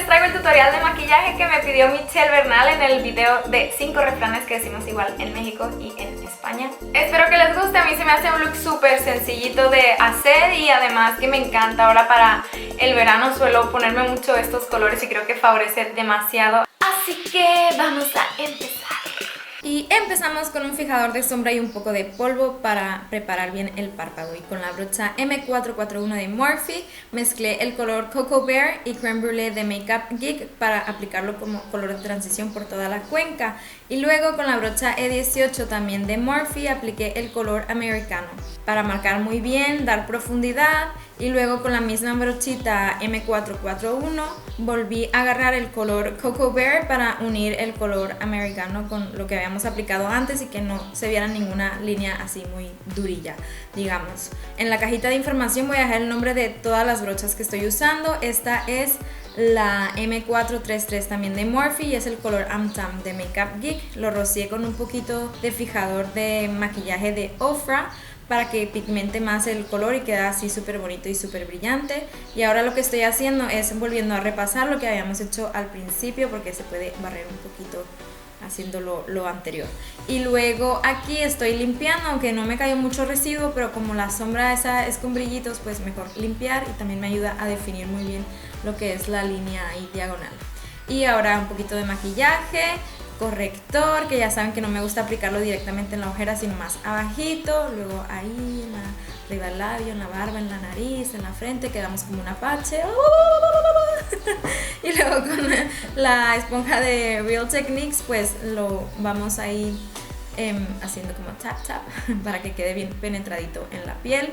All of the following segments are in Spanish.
traigo el tutorial de maquillaje que me pidió Michelle Bernal en el video de 5 refranes que decimos igual en México y en España. Espero que les guste, a mí se me hace un look súper sencillito de hacer y además que me encanta. Ahora para el verano suelo ponerme mucho estos colores y creo que favorece demasiado. Así que vamos a empezar. Y empezamos con un fijador de sombra y un poco de polvo para preparar bien el párpado. Y con la brocha M441 de Morphe mezclé el color Cocoa Bear y Creme Brulee de Makeup Geek para aplicarlo como color de transición por toda la cuenca. Y luego con la brocha E18 también de Morphe apliqué el color americano para marcar muy bien, dar profundidad. Y luego con la misma brochita M441 volví a agarrar el color Cocoa Bear para unir el color americano con lo que habíamos aplicado antes y que no se viera ninguna línea así muy durilla, digamos. En la cajita de información voy a dejar el nombre de todas las brochas que estoy usando. Esta es la M433 también de Morphe y es el color Amtam de Makeup Geek. Lo rocié con un poquito de fijador de maquillaje de Ofra para que pigmente más el color y queda así súper bonito y súper brillante. Y ahora lo que estoy haciendo es volviendo a repasar lo que habíamos hecho al principio, porque se puede barrer un poquito haciendo lo anterior. Y luego aquí estoy limpiando, aunque no me cayó mucho residuo, pero como la sombra esa es con brillitos, pues mejor limpiar, y también me ayuda a definir muy bien lo que es la línea ahí diagonal. Y ahora un poquito de maquillaje, corrector, que ya saben que no me gusta aplicarlo directamente en la ojera, sino más abajito, luego ahí arriba del labio, en la barba, en la nariz, en la frente, quedamos como un apache. Y luego con la esponja de Real Techniques pues lo vamos ahí haciendo como tap tap para que quede bien penetradito en la piel.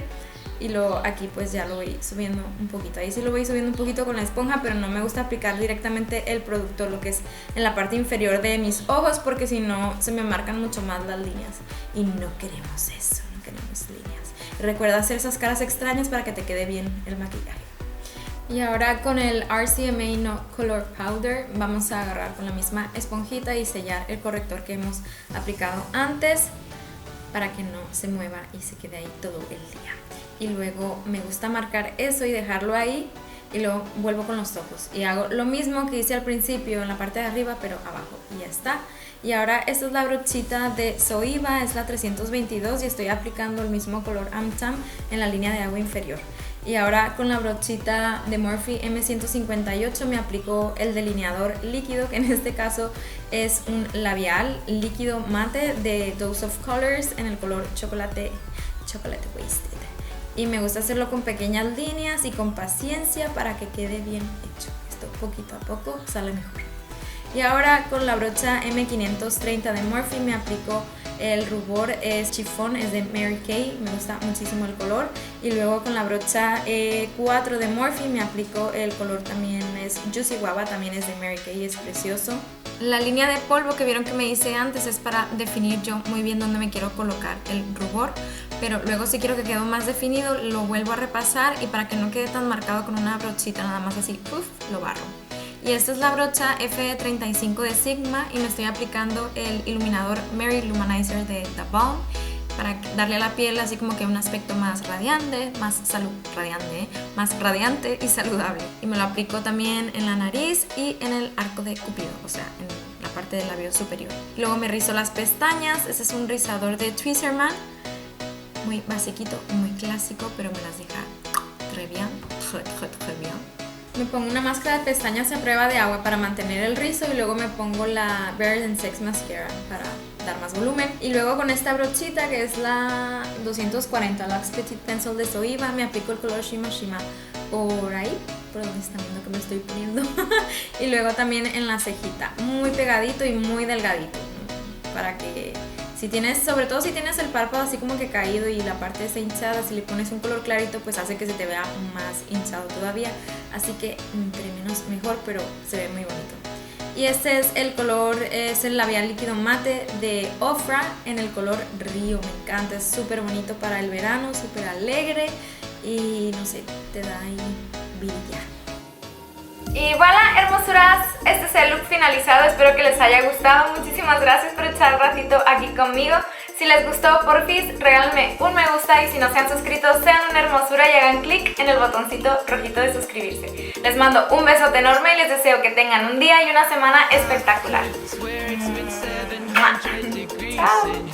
Y luego aquí pues ya lo voy subiendo un poquito, ahí sí lo voy subiendo un poquito con la esponja, pero no me gusta aplicar directamente el producto, lo que es en la parte inferior de mis ojos, porque si no se me marcan mucho más las líneas y no queremos eso, no queremos líneas. Recuerda hacer esas caras extrañas para que te quede bien el maquillaje. Y ahora con el RCMA No Color Powder vamos a agarrar con la misma esponjita y sellar el corrector que hemos aplicado antes para que no se mueva y se quede ahí todo el día. Y luego me gusta marcar eso y dejarlo ahí, y luego vuelvo con los ojos y hago lo mismo que hice al principio en la parte de arriba pero abajo, y ya está. Y ahora esta es la brochita de Zoeva, es la 322 y estoy aplicando el mismo color Amtam en la línea de agua inferior. Y ahora con la brochita de Morphe M158 me aplico el delineador líquido, que en este caso es un labial líquido mate de Dose of Colors en el color Chocolate Wasted. Y me gusta hacerlo con pequeñas líneas y con paciencia para que quede bien hecho. Esto poquito a poco sale mejor. Y ahora con la brocha M530 de Morphe me aplico el rubor, es chifón, es de Mary Kay, me gusta muchísimo el color. Y luego con la brocha E4 de Morphe me aplico el color, también es Juicy Guava, también es de Mary Kay, es precioso. La línea de polvo que vieron que me hice antes es para definir yo muy bien dónde me quiero colocar el rubor, pero luego si quiero que quede más definido lo vuelvo a repasar, y para que no quede tan marcado con una brochita nada más así, puff, lo barro. Y esta es la brocha F35 de Sigma y me estoy aplicando el iluminador Mary Luminizer de The Balm para darle a la piel así como que un aspecto más radiante, más radiante y saludable. Y me lo aplico también en la nariz y en el arco de Cupido, o sea, en la parte del labio superior. Y luego me rizo las pestañas. Este es un rizador de Tweezerman, muy basiquito, muy clásico, pero me las deja très bien. Me pongo una máscara de pestañas a prueba de agua para mantener el rizo, y luego me pongo la Bare & Sex Mascara para dar más volumen. Y luego con esta brochita que es la 240 Luxe Petite Pencil de Zoeva me aplico el color Shima Shima por ahí, por donde están viendo que me estoy poniendo. Y luego también en la cejita, muy pegadito y muy delgadito, para que si tienes, sobre todo si tienes el párpado así como que caído y la parte esa hinchada, si le pones un color clarito pues hace que se te vea más hinchado todavía, así que entre menos mejor, pero se ve muy bonito. Y este es el color, es el labial líquido mate de Ofra en el color Río, me encanta, es súper bonito para el verano, súper alegre y no sé, te da ahí brilla. Y voilà, hermosuras, este es el look finalizado, espero que les haya gustado. Muchísimas gracias por echar un ratito aquí conmigo. Si les gustó, porfis, regálenme un me gusta y si no se han suscrito, sean una hermosura y hagan clic en el botoncito rojito de suscribirse. Les mando un besote enorme y les deseo que tengan un día y una semana espectacular. Chao.